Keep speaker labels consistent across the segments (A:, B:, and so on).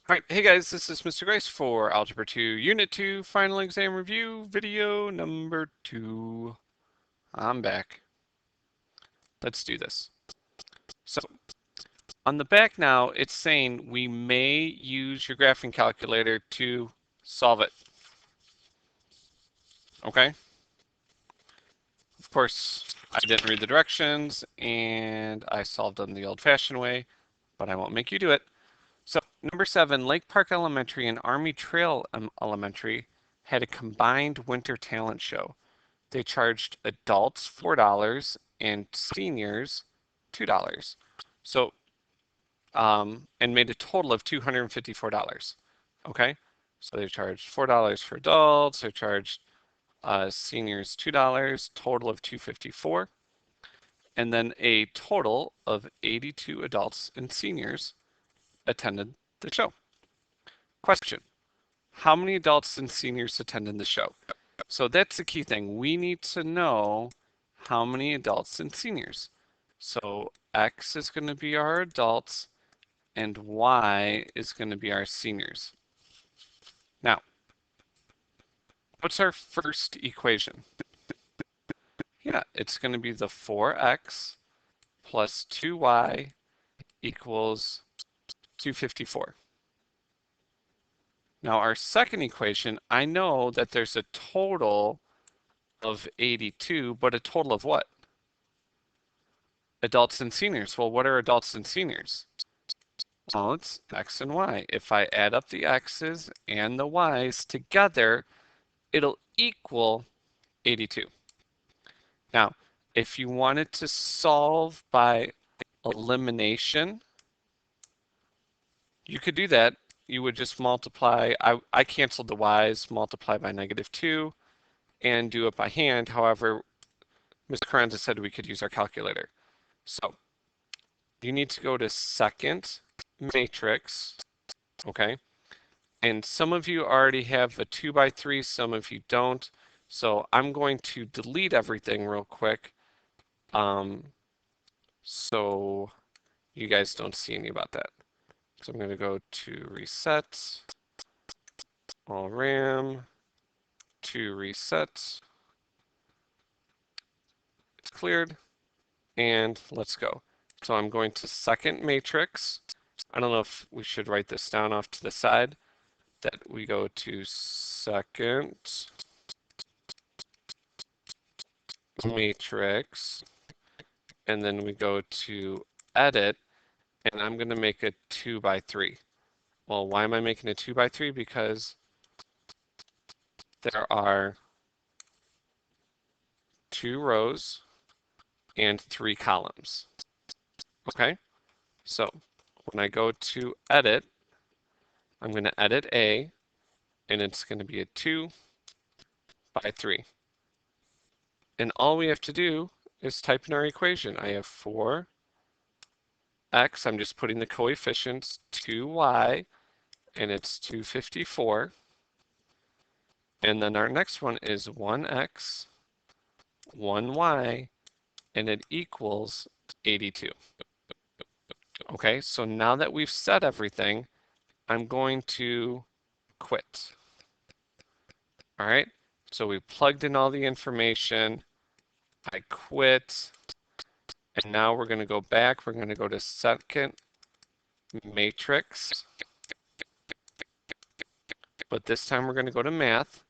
A: All right, hey guys, this is Mr. Grice for Algebra 2, Unit 2, Final Exam Review, video number 2. I'm back. Let's do this. So, on the back now, it's saying we may use your graphing calculator to solve it. Okay? Of course, I didn't read the directions, and I solved them the old-fashioned way, but I won't make you do it. So, number 7, Lake Park Elementary and Army Trail Elementary had a combined winter talent show. They charged adults $4 and seniors $2. So, and made a total of $254. Okay, so they charged $4 for adults. They charged seniors $2, total of $254, and then a total of 82 adults and seniors attended the show. Question: how many adults and seniors attended the show? So that's the key thing. We need to know how many adults and seniors. So X is going to be our adults and Y is going to be our seniors. Now, what's our first equation? Yeah, it's going to be the 4X plus 2Y equals 254. Now our second equation, I know that there's a total of 82, but a total of what? Adults and seniors. Well, what are adults and seniors? Well, it's X and Y. If I add up the X's and the Y's together, it'll equal 82. Now, if you wanted to solve by elimination, you could do that. You would just multiply, I canceled the Y's, multiply by -2, and do it by hand. However, Mr. Carranza said we could use our calculator. So, you need to go to second matrix, okay? And some of you already have a 2x3, some of you don't. So I'm going to delete everything real quick so you guys don't see any about that. So I'm going to go to reset, all RAM, to reset. It's cleared, and let's go. So I'm going to second matrix. I don't know if we should write this down off to the side, that we go to second matrix, and then we go to edit, and I'm going to make a 2x3. Well, why am I making a 2x3? Because there are 2 rows and 3 columns. Okay, so when I go to edit, I'm going to edit A, and it's going to be a 2x3. And all we have to do is type in our equation. I have 4x, I'm just putting the coefficients, 2y, and it's 254. And then our next one is 1x, 1y, and it equals 82. Okay, so now that we've set everything, I'm going to quit. All right, so we plugged in all the information. I quit. And now we're going to go back. We're going to go to second matrix. But this time we're going to go to math.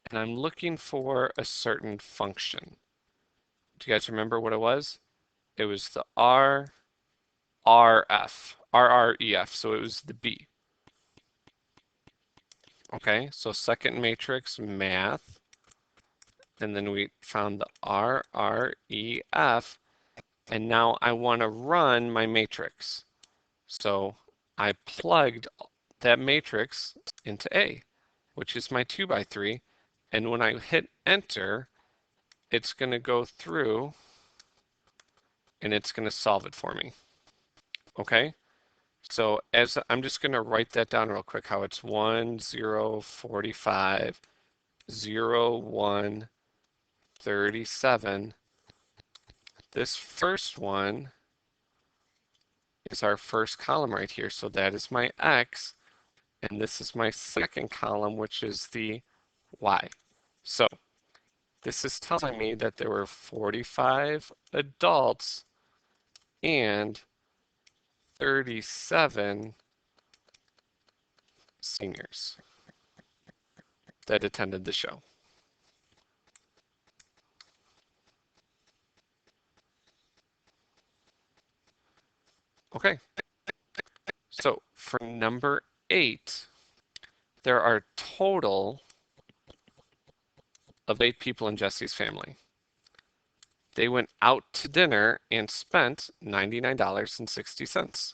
A: And I'm looking for a certain function. Do you guys remember what it was? It was the RREF. So it was the B. Okay, so second matrix, math. And then we found the RREF. And now I want to run my matrix. So I plugged that matrix into A, which is my 2x3. And when I hit enter, it's going to go through and it's going to solve it for me. Okay? So as I'm just going to write that down real quick, how it's 1, 0, 45, 0, 1, 37. This first one is our first column right here. So that is my X. and this is my second column, which is the y. So this is telling me that there were 45 adults and 37 seniors that attended the show. Okay, so for number 8, there are total of 8 people in Jesse's family. They went out to dinner and spent $99.60.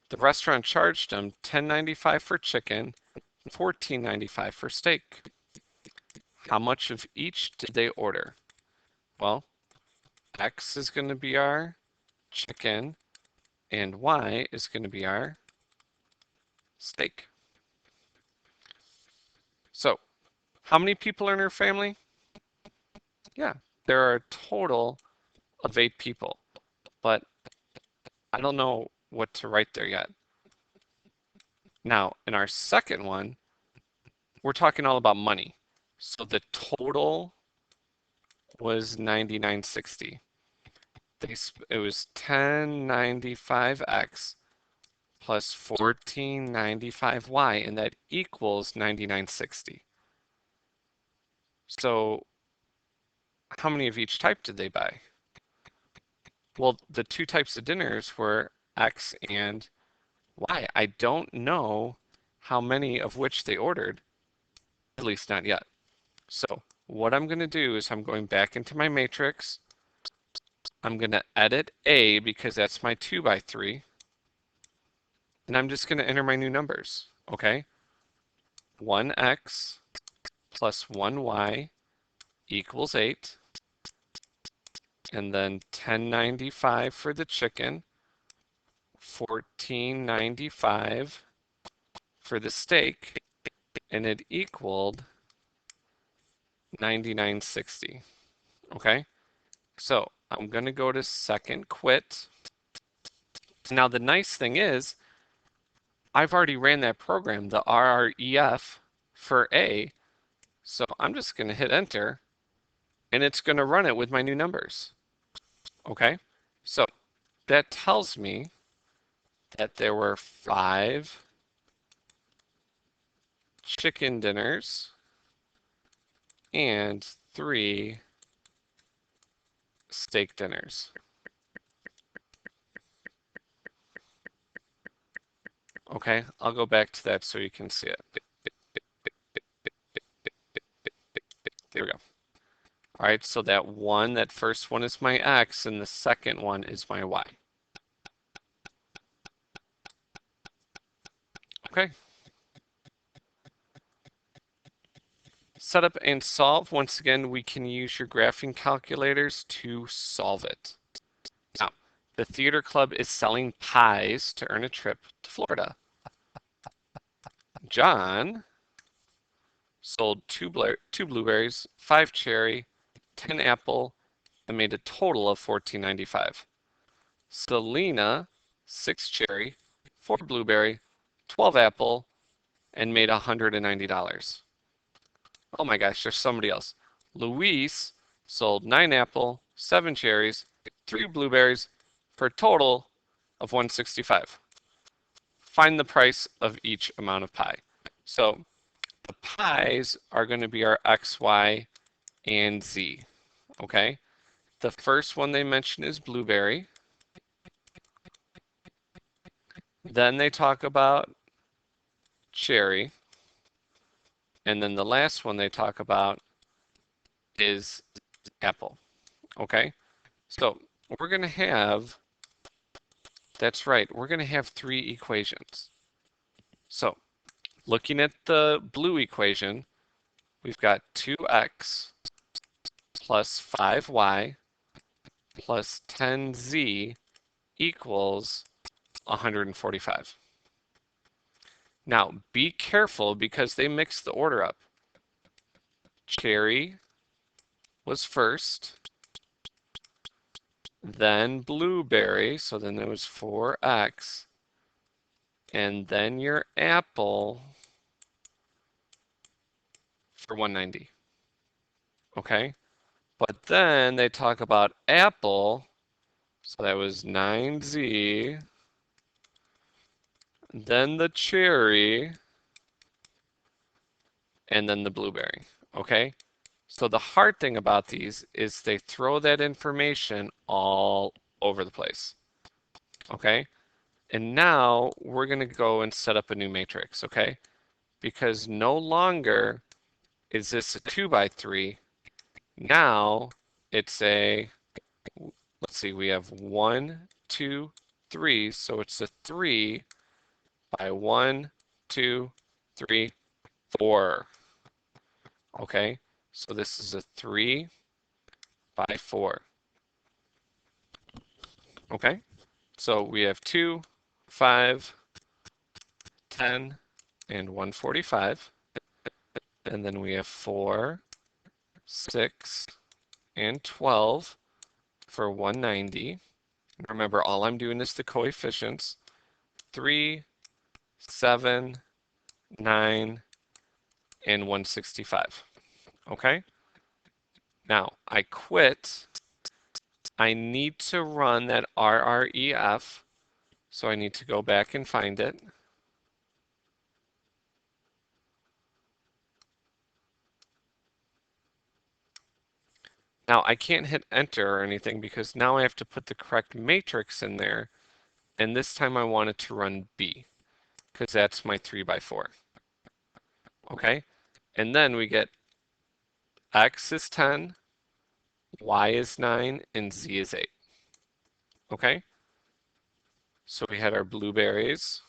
A: The restaurant charged them $10.95 for chicken, $14.95 for steak. How much of each did they order? Well, X is going to be our chicken, and Y is going to be our steak. So, how many people are in her family? Yeah, there are a total of 8 people, but I don't know what to write there yet. Now, in our second one, we're talking all about money. So the total was $99.60. It was $10.95x plus $14.95y, and that equals $99.60. So how many of each type did they buy? Well, the 2 types of dinners were X and Y. I don't know how many of which they ordered, at least not yet. So what I'm going to do is I'm going back into my matrix. I'm going to edit A because that's my 2 by 3. And I'm just going to enter my new numbers, okay? 1x plus 1y equals 8. And then 10.95 for the chicken, 14.95 for the steak, and it equaled 99.60. Okay, so I'm going to go to second quit. Now the nice thing is I've already ran that program, the RREF for A, so I'm just going to hit enter and it's going to run it with my new numbers. Okay, so that tells me that there were 5 chicken dinners and 3 steak dinners. Okay, I'll go back to that so you can see it. There we go. All right, so that first one is my X and the second one is my Y. Okay. Set up and solve. Once again, we can use your graphing calculators to solve it. Now, the theater club is selling pies to earn a trip to Florida. John sold 2 blueberries, 5 cherry, 10 apple, and made a total of $14.95. Selena, 6 cherry, 4 blueberry, 12 apple, and made $190. Oh my gosh, there's somebody else. Luis sold 9 apple, 7 cherries, 3 blueberries, for a total of $165. Find the price of each amount of pie. So the pies are going to be our X, Y, and Z. Okay? The first one they mention is blueberry. Then they talk about cherry. And then the last one they talk about is apple. Okay? So we're going to have, that's right, we're going to have 3 equations. So looking at the blue equation, we've got 2x plus 5y plus 10z equals 145. Now be careful because they mixed the order up. Cherry was first, then blueberry, so then there was 4x, and then your apple for 190. Okay? But then they talk about apple, so that was 9Z, then the cherry, and then the blueberry. Okay? So the hard thing about these is they throw that information all over the place. Okay? And now we're going to go and set up a new matrix. Okay? Because no longer is this a 2 by 3. Now it's a, let's see, we have 1, 2, 3. So it's a 3 by 1, 2, 3, 4. Okay? So this is a 3 by 4. Okay? So we have 2, 5, 10, and 145. And then we have 4, 6, and 12 for 190. Remember, all I'm doing is the coefficients. 3, 7, 9, and 165. Okay? Now, I quit. I need to run that RREF, so I need to go back and find it. Now, I can't hit enter or anything because now I have to put the correct matrix in there, and this time I want it to run B, because that's my 3 by 4. Okay? And then we get X is 10, Y is 9, and Z is 8. Okay? So we had our blueberries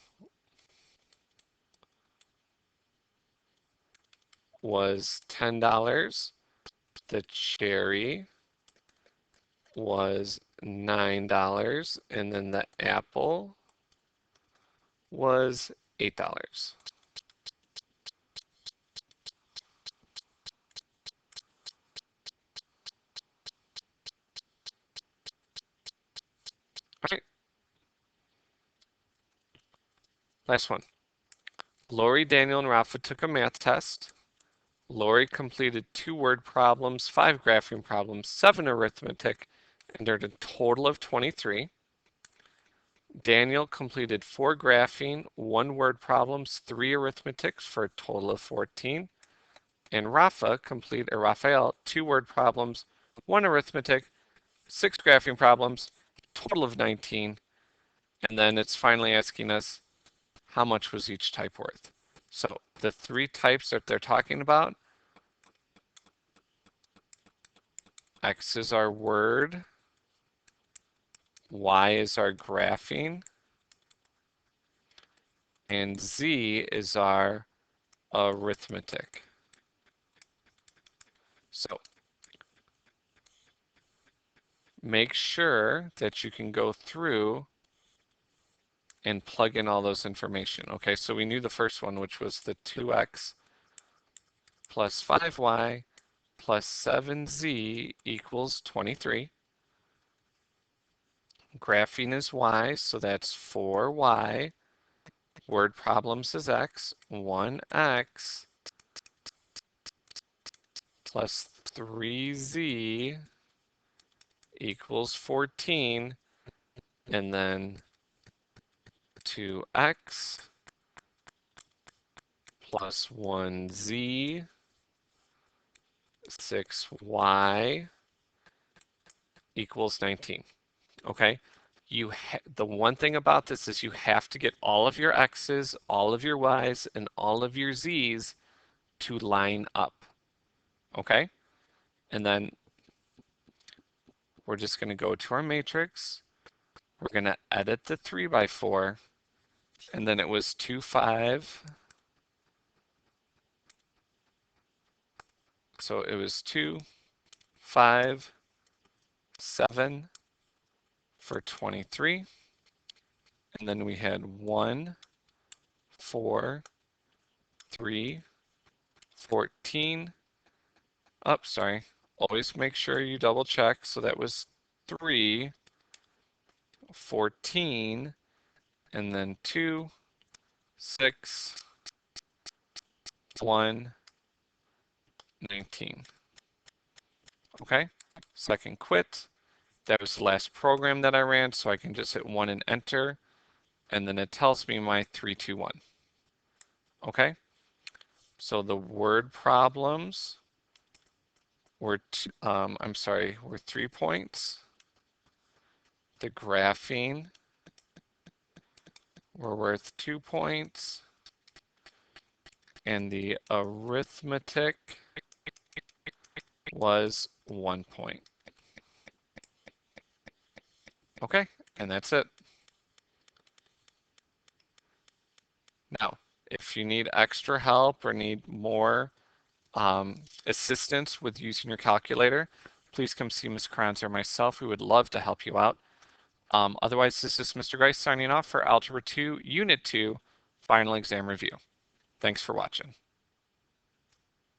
A: was $10. The cherry was $9, and then the apple was $8. All right, last one. Lori, Daniel, and Rafa took a math test. Lori completed 2 word problems, 5 graphing problems, 7 arithmetic, and earned a total of 23. Daniel completed 4 graphing, 1 word problems, 3 arithmetics for a total of 14. And Raphael, 2 word problems, 1 arithmetic, 6 graphing problems, total of 19. And then it's finally asking us how much was each type worth. So the 3 types that they're talking about, X is our word, Y is our graphing, and Z is our arithmetic. So make sure that you can go through and plug in all those information. Okay, so we knew the first one, which was the 2x plus 5y plus 7z equals 23. Graphing is y, so that's 4y. Word problems is x. 1x plus 3z equals 14. And then 2x plus 1z, 6y equals 19. Okay? The one thing about this is you have to get all of your x's, all of your y's, and all of your z's to line up. Okay? And then we're just going to go to our matrix. We're going to edit the 3 by 4, and then it was 2, 5. So it was 2, 5, 7 for 23. And then we had 1, 4, 3, 14. Oh, sorry. Always make sure you double check. So that was 3, 14, and then 2, 6, 1, 19. Okay, so I can quit. That was the last program that I ran, so I can just hit 1 and enter, and then it tells me my 3, 2, 1. Okay, so the word problems were, were 3 points. The graphing were worth 2 points, and the arithmetic was 1 point. Okay, and that's it. Now, if you need extra help or need more assistance with using your calculator, please come see Ms. Carranza or myself. We would love to help you out. Otherwise, this is Mr. Grice signing off for Algebra 2, Unit 2, Final Exam Review. Thanks for watching.